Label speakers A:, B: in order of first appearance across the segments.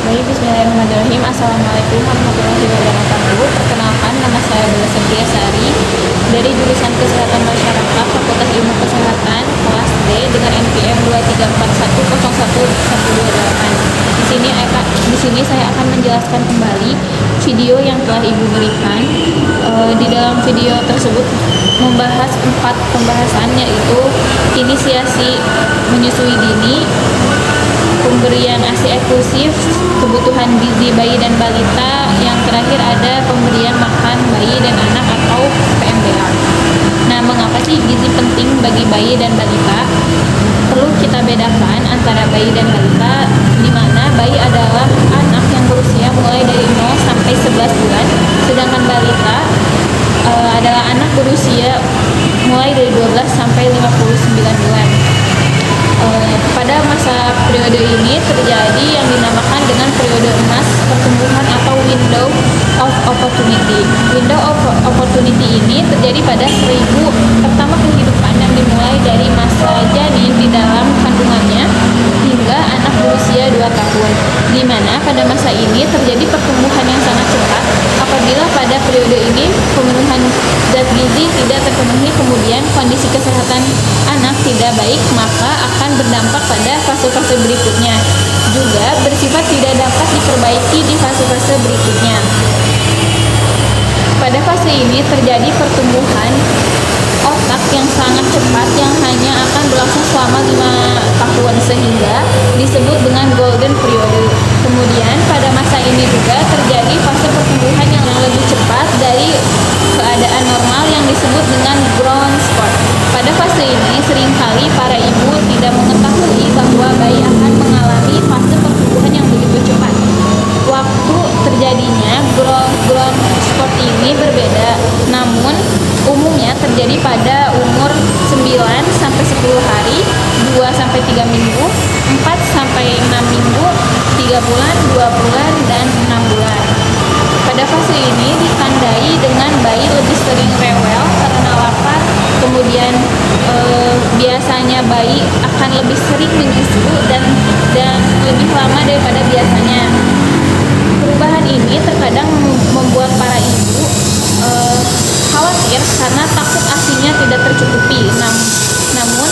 A: Baik, bismillahirrahmanirrahim. Assalamualaikum warahmatullahi wabarakatuh. Perkenalkan, nama saya Bella Septia Sari dari jurusan Kesehatan Masyarakat Fakultas Ilmu Kesehatan kelas D dengan NPM 234101128. Di sini saya akan menjelaskan kembali video yang telah Ibu berikan. Di dalam video tersebut membahas 4 pembahasan, yaitu inisiasi menyusui dini, pemberian ASI eksklusif, kebutuhan gizi bayi dan balita, yang terakhir ada pemberian makan bayi dan anak atau PMBA. Nah, mengapa sih gizi penting bagi bayi dan balita? Perlu kita bedakan antara bayi dan balita, di mana bayi adalah anak yang berusia mulai dari 0 sampai 11 bulan, sedangkan balita adalah anak berusia mulai dari 12 sampai 59 bulan. Pada masa periode ini terjadi yang dinamakan dengan periode emas pertumbuhan atau window of opportunity. Window of opportunity ini terjadi pada 1000 pertama kehidupan yang dimulai dari masa janin di dalam kandungannya hingga anak berusia 2 tahun, di mana pada masa ini terjadi pertumbuhan yang sangat cepat. Apabila pada periode ini pemenuhan zat gizi tidak terpenuhi, kemudian kondisi kesehatan anak tidak baik, maka akan berdampak pada fase-fase berikutnya. Juga bersifat tidak dapat diperbaiki di fase-fase berikutnya. Pada fase ini terjadi pertumbuhan otak yang sangat cepat yang hanya akan berlangsung selama 5 tahun, sehingga disebut dengan golden period. Kemudian pada masa ini juga terjadi fase pertumbuhan yang lebih cepat dari keadaan normal yang disebut dengan brown spot. Pada fase ini seringkali para ibu tidak mengetahui bahwa bayi akan mengalami fase pertumbuhan yang begitu cepat. Waktu terjadinya brown spot ini berbeda, namun umumnya terjadi pada umur 9 sampai 10 hari, 2 sampai 3 minggu, 4 sampai 6 minggu, 3 bulan, 2 bulan, dan 6 bulan. Pada fase ini ditandai dengan bayi lebih sering rewel karena lapar, kemudian biasanya bayi akan lebih sering menyusu dan lebih lama daripada biasanya. Perubahan ini terkadang membuat para ibu khawatir karena takut ASINya tidak tercukupi. Namun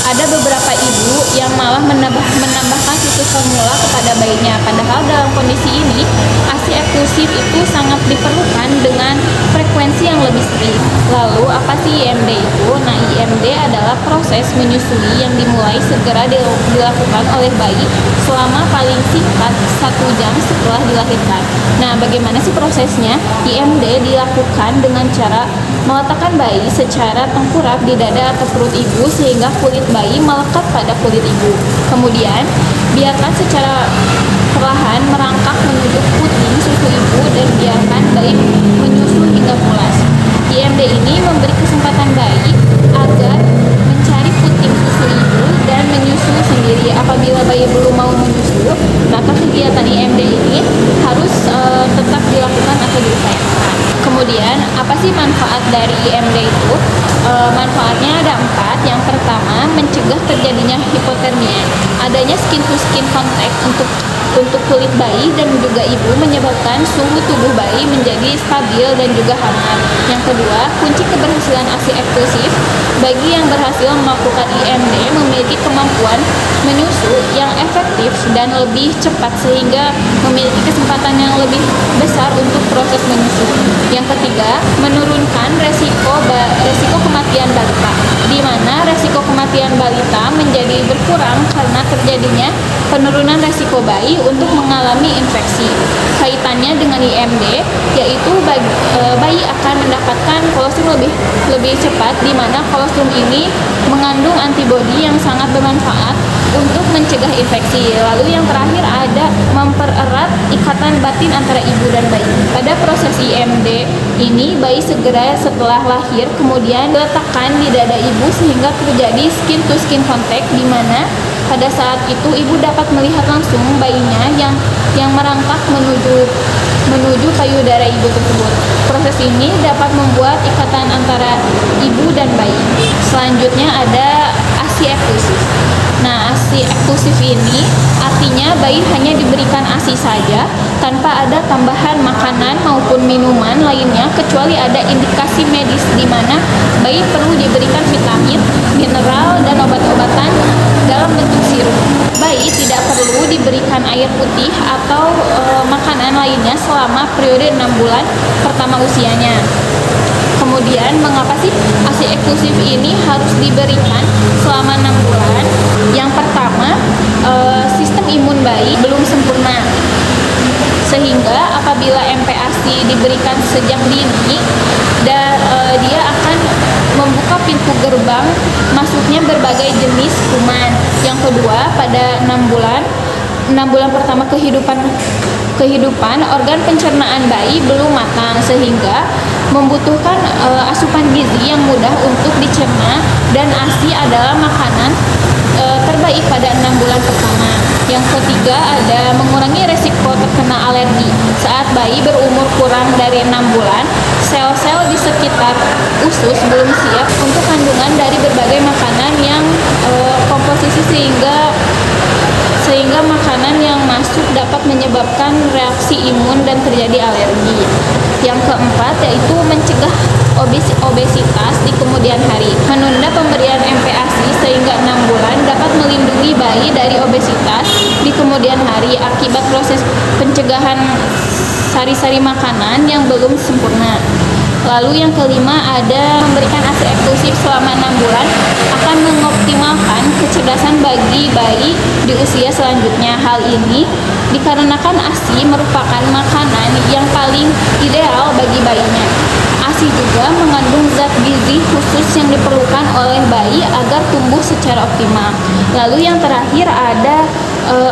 A: ada beberapa ibu yang malah menambahkan susu formula kepada bayinya. Padahal dalam kondisi ini ASI eksklusif itu sangat diperlukan dengan frekuensi yang lebih sering. Lalu apa sih IMD itu? Nah, IMD adalah proses menyusui yang dimulai segera dilakukan oleh bayi selama paling singkat 1 jam setelah dilahirkan. Nah, bagaimana sih prosesnya? IMD dilakukan dengan cara meletakkan bayi secara tengkurap di dada atau perut ibu sehingga kulit bayi melekat pada kulit ibu. Kemudian, biarkan secara perlahan merangkak menuju puting susu ibu dan biarkan bayi menyusu hingga pulas. IMD ini memberi kesempatan bayi agar mencari puting susu ibu dan menyusu sendiri. Apabila bayi belum mau menyusu, maka kegiatan IMD ini harus tetap dilakukan atau diupayakan. Kemudian, apa sih manfaat dari IMD itu? Manfaatnya ada 4. Yang pertama, mencegah terjadinya hipotermia. Adanya skin to skin contact untuk kulit bayi dan juga ibu menyebabkan suhu tubuh bayi menjadi stabil dan juga hangat. Yang kedua, kunci keberhasilan ASI eksklusif. Bagi yang berhasil melakukan IMD memiliki kemampuan menyusu yang efektif dan lebih cepat sehingga memiliki kesempatan yang lebih besar untuk proses menyusu. Yang ketiga, menurunkan resiko kematian balita, di mana resiko kematian balita menjadi berkurang karena terjadinya penurunan resiko bayi untuk mengalami infeksi. Kaitannya dengan IMD yaitu bayi akan mendapatkan kolostrum lebih cepat, di mana kolostrum ini mengandung antibodi yang sangat bermanfaat untuk mencegah infeksi. Lalu yang terakhir ada mempererat ikatan batin antara ibu dan bayi. Pada proses IMD ini bayi segera setelah lahir kemudian diletakkan di dada ibu sehingga terjadi skin to skin contact, di mana pada saat itu ibu dapat melihat langsung bayinya yang merangkak menuju payudara ibu tersebut. Proses ini dapat membuat ikatan antara ibu dan bayi. Selanjutnya ada ASI eksklusif. Nah, ASI eksklusif ini artinya bayi hanya diberikan ASI saja tanpa ada tambahan makanan maupun minuman lainnya kecuali ada indikasi medis di mana bayi perlu diberikan vitamin, mineral, dan obat-obatan dalam bentuk sirup. Bayi tidak perlu diberikan air putih atau makanan lainnya selama periode 6 bulan pertama usianya. Kemudian, mengapa sih ASI eksklusif ini harus diberikan selama 6 bulan? Yang pertama, sistem imun bayi belum sempurna. Sehingga apabila MPASI diberikan sejak dini, dia akan membuka pintu gerbang masuknya berbagai jenis kuman. Yang kedua, pada 6 bulan pertama kehidupan organ pencernaan bayi belum matang sehingga membutuhkan asupan gizi yang mudah untuk dicerna, dan ASI adalah makanan terbaik pada 6 bulan pertama. Yang ketiga, ada mengurangi resiko terkena alergi. Saat bayi berumur kurang dari 6 bulan, sel-sel di sekitar usus belum siap untuk kandungan dari berbagai makanan yang komposisi sehingga makanan yang masuk dapat menyebabkan reaksi imun dan terjadi alergi. Yang keempat, yaitu mencegah obesitas di kemudian hari. Menunda pemberian MPASI sehingga 6 bulan dapat melindungi bayi dari obesitas di kemudian hari akibat proses pencegahan sari-sari makanan yang belum sempurna. Lalu yang kelima, ada memberikan ASI eksklusif selama 6 bulan akan mengoptimalkan kecerdasan bagi bayi di usia selanjutnya. Hal ini dikarenakan ASI merupakan makanan yang paling ideal bagi bayinya. ASI juga mengandung zat gizi khusus yang diperlukan oleh bayi agar tumbuh secara optimal. Lalu yang terakhir ada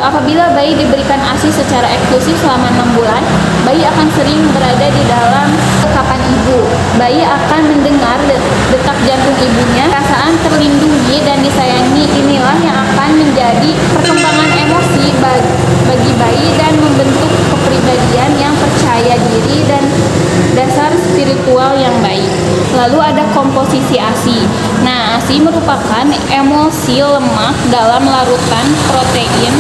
A: apabila bayi diberikan ASI secara eksklusif selama 6 bulan, bayi akan sering berada di dalam dekapan ibu. Bayi akan mendengar detak jantung ibunya, perasaan terlindungi dan disayangi. Inilah yang akan menjadi perkembangan emosi bagi bayi dan membentuk kepribadian yang percaya diri dan dasar spiritual yang baik. Lalu ada komposisi ASI. Nah, ASI merupakan emulsi lemak dalam larutan protein,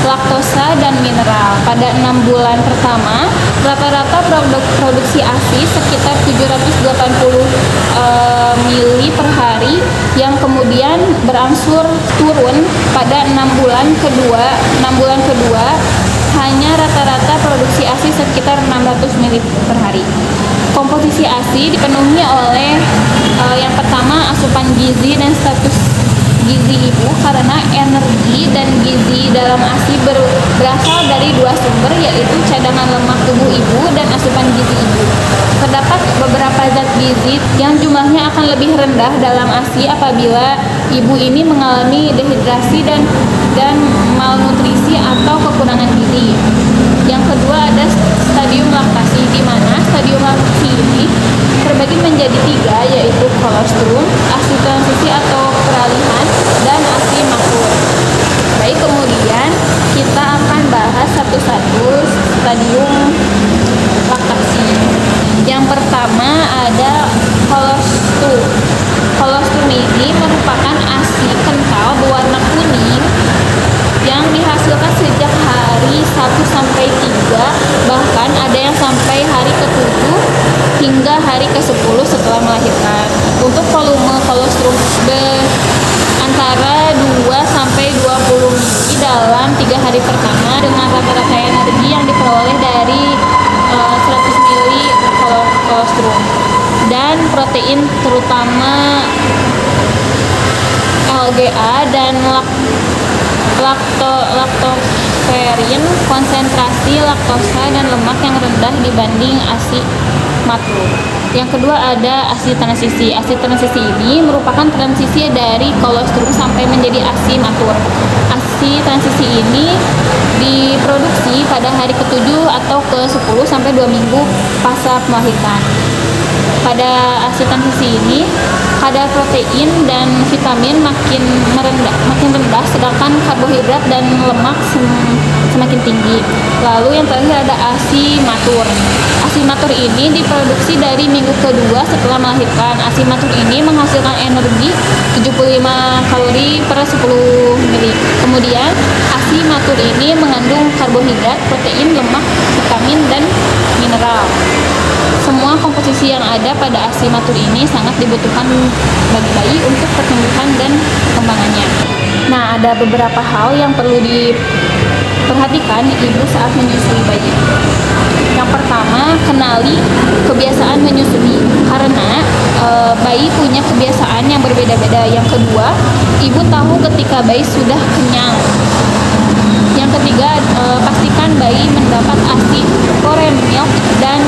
A: laktosa, dan mineral. Pada 6 bulan pertama, rata-rata produksi ASI sekitar 780 mili per hari, yang kemudian berangsur turun pada 6 bulan kedua hanya rata-rata produksi ASI sekitar 600 mili per hari. Komposisi ASI dipenuhi oleh yang pertama, asupan gizi dan status gizi ibu, karena energi dan gizi dalam ASI berasal dari dua sumber, yaitu cadangan lemak tubuh ibu dan asupan gizi ibu. Terdapat beberapa zat gizi yang jumlahnya akan lebih rendah dalam ASI apabila ibu ini mengalami dehidrasi dan malnutrisi atau kekurangan gizi. Yang kedua, ada stadium laktasi, di mana stadium laktasi ini terbagi menjadi 3, yaitu kolostrum, ASI transisi atau peralihan, dan ASI matur. Baik, kemudian kita akan bahas satu-satu stadium laktasi. Yang pertama ada kolostrum. Kolostrum ini merupakan ASI kental berwarna kuning yang dihasilkan sejak hari 1 sampai 3, bahkan ada yang sampai hari ke-7 hingga hari ke-10 setelah melahirkan. Untuk volume kolostrum antara 2 sampai 20 mili dalam 3 hari pertama, dengan rata-rata energi yang diperoleh dari 100 mili kolostrum. Dan protein terutama LGA dan laktoferin, konsentrasi laktosa dan lemak yang rendah dibanding ASI matur. Yang kedua ada ASI transisi. ASI transisi ini merupakan transisi dari kolostrum sampai menjadi ASI matur. ASI transisi ini diproduksi pada hari ke-7 atau ke-10 sampai 2 minggu pasca melahirkan. Pada ASI transisi ini, kadar protein dan vitamin makin rendah, sedangkan karbohidrat dan lemak semakin tinggi. Lalu yang terakhir ada ASI matur. ASI matur ini diproduksi dari minggu kedua setelah melahirkan. ASI matur ini menghasilkan energi 75 kalori per 10 ml. Kemudian ASI matur ini mengandung karbohidrat, protein, lemak, vitamin, dan mineral. Semua komposisi yang ada pada ASI matur ini sangat dibutuhkan bagi bayi untuk pertumbuhan dan perkembangannya. Nah, ada beberapa hal yang perlu diperhatikan ibu saat menyusui bayi. Yang pertama, kenali kebiasaan menyusui karena bayi punya kebiasaan yang berbeda-beda. Yang kedua, ibu tahu ketika bayi sudah kenyang. Yang ketiga, pastikan bayi mendapat ASI foreign milk dan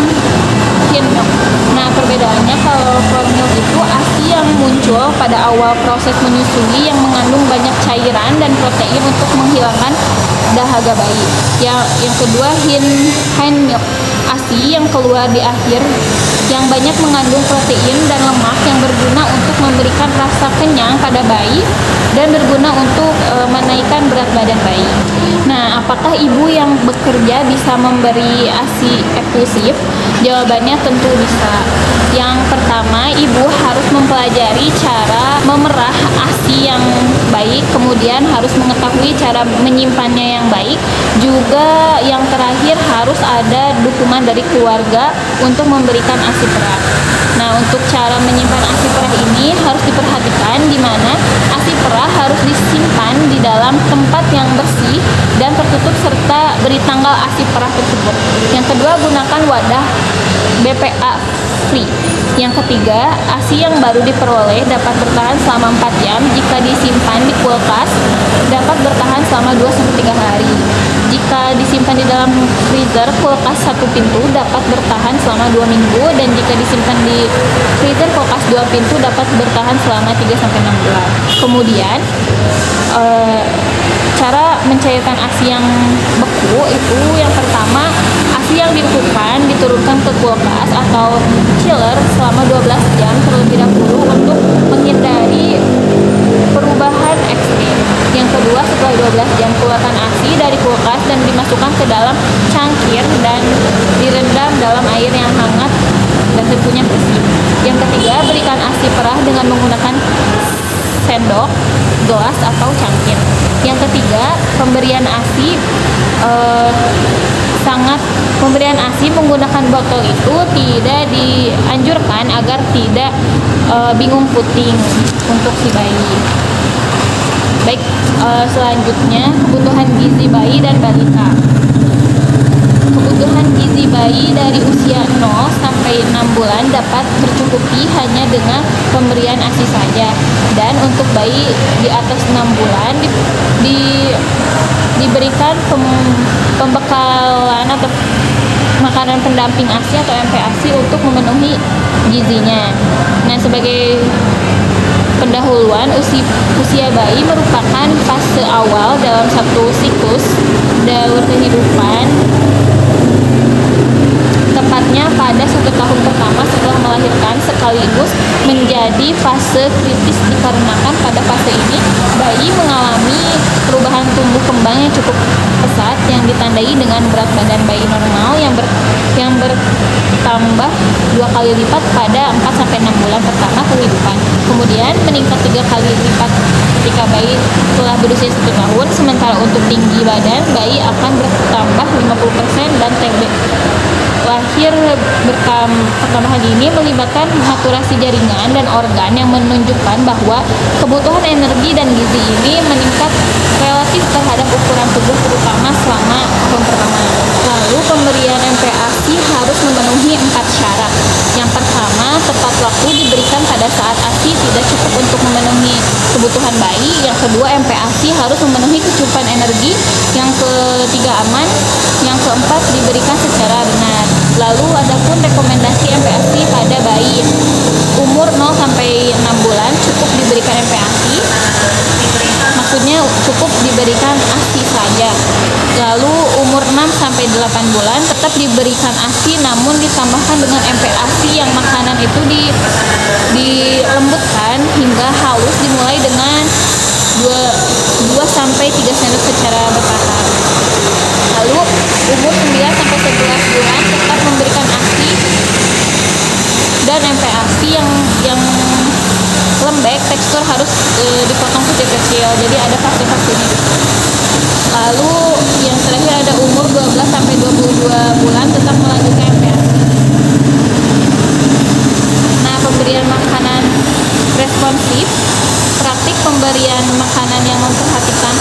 A: skim milk. Nah, perbedaannya kalau for milk itu ASI yang muncul pada awal proses menyusui yang mengandung banyak cairan dan protein untuk menghilangkan dahaga bayi. Yang kedua, hind milk, ASI yang keluar di akhir yang banyak mengandung protein dan lemak yang berguna untuk memberikan rasa kenyang pada bayi dan berguna untuk menaikkan berat badan bayi. Nah, apakah ibu yang bekerja bisa memberi ASI eksklusif? Jawabannya tentu bisa. Yang pertama, ibu harus mempelajari cara memerah ASI yang baik, kemudian harus mengetahui cara menyimpannya yang baik. Juga yang terakhir harus ada dukungan dari keluarga untuk memberikan ASI perah. Nah, untuk cara menyimpan ASI perah ini harus diperhatikan di mana ASI perah harus disimpan di dalam tempat yang bersih dan tertutup serta beri tanggal ASI perah tersebut. Yang kedua, gunakan wadah BPA free. Yang ketiga, ASI yang baru diperoleh dapat bertahan selama 4 jam. Jika disimpan di kulkas, dapat bertahan selama 2-3 hari. Jika disimpan di dalam freezer kulkas 1 pintu dapat bertahan selama 2 minggu, dan jika disimpan di freezer kulkas 2 pintu dapat bertahan selama 3-6 bulan. Kemudian cara mencairkan ASI yang beku itu yang pertama, ASI yang dibekukan diturunkan ke kulkas atau chiller selama 12 jam terlebih dahulu untuk menghindari perubahan ekstrim. Yang kedua, setelah 12 jam keluarkan ASI dari kulkas dan dimasukkan ke dalam cangkir dan direndam dalam air yang hangat dan tentunya bersih. Yang ketiga, berikan ASI perah dengan menggunakan sendok, gelas, atau cangkir. Yang ketiga, pemberian ASI pemberian ASI menggunakan botol itu tidak dianjurkan agar tidak bingung puting untuk si bayi. Baik, selanjutnya kebutuhan gizi bayi dan balita. Kebutuhan gizi bayi dari usia 0 sampai 6 bulan dapat tercukupi hanya dengan pemberian ASI saja. Dan untuk bayi di atas 6 bulan diberikan pembekalan atau makanan pendamping ASI atau MPASI untuk memenuhi gizinya. Nah, sebagai pendahuluan, usia bayi merupakan fase awal dalam satu siklus daur kehidupan, tepatnya pada 1 tahun pertama setelah melahirkan, sekaligus menjadi fase kritis dikarenakan pada fase ini bayi mengalami perubahan tumbuh kembang yang cukup pesat yang ditandai dengan berat badan bayi normal yang bertambah 2 kali lipat pada 4-6 bulan pertama kehidupan. Kemudian meningkat 3 kali lipat ketika bayi telah berusia 1 tahun, sementara untuk tinggi badan bayi akan bertambah 50% dan TB lahir pertambahan ini melibatkan maturasi jaringan dan organ yang menunjukkan bahwa kebutuhan energi dan gizi ini meningkat relatif terhadap ukuran tubuh terutama selama tahun pertama. Lalu pemberian MPASI harus memenuhi 4 syarat. Yang pertama, tepat waktu diberikan pada saat ASI tidak cukup untuk memenuhi kebutuhan bayi. Yang kedua, MPASI harus memenuhi kecukupan energi. Yang ketiga, aman. Yang keempat, diberikan secara benar. Lalu adapun rekomendasi MPASI pada bayi umur 0 sampai 6 bulan cukup diberikan MPASI. Maksudnya cukup diberikan ASI saja. Lalu umur 6 sampai 8 bulan tetap diberikan ASI, namun ditambahkan dengan MPASI yang makanan itu dilembutkan hingga halus, dimulai dengan 2 sampai 3 sendok secara bertahap. Lalu umur 9 sampai 11 bulan tetap memberikan ASI dan MPASI yang lembek, tekstur harus dipotong kecil-kecil, jadi ada fase-fasenya. Lalu yang terakhir ada umur 12 sampai 22 bulan tetap melanjutkan MPASI. Nah, pemberian makanan responsif, praktik pemberian makanan yang memperhatikan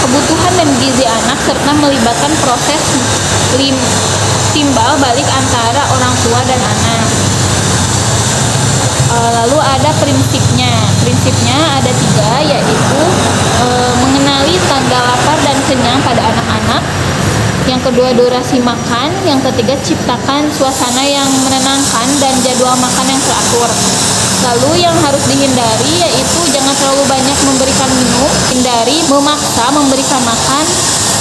A: kebutuhan dan gizi anak serta melibatkan proses timbal balik antara orang tua dan anak. Lalu ada prinsipnya ada 3, yaitu mengenali tanda lapar dan kenyang pada anak-anak, yang kedua durasi makan, yang ketiga ciptakan suasana yang menenangkan dan jadwal makan yang teratur. Lalu yang harus dihindari yaitu jangan terlalu banyak memberikan minum, hindari memaksa memberikan makan,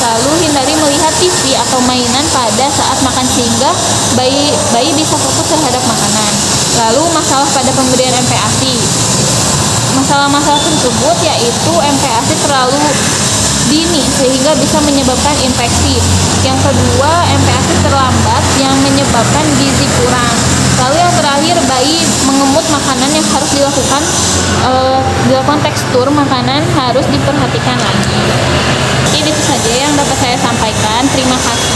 A: lalu hindari melihat TV atau mainan pada saat makan sehingga bayi bisa fokus terhadap makanan. Lalu masalah pada pemberian MPASI. Masalah-masalah tersebut yaitu MPASI terlalu dini sehingga bisa menyebabkan infeksi. Yang kedua, MPASI terlambat yang menyebabkan gizi kurang. Lalu yang terakhir, bayi mengemut makanan yang harus dilakukan tekstur makanan harus diperhatikan lagi. Jadi itu saja yang dapat saya sampaikan. Terima kasih.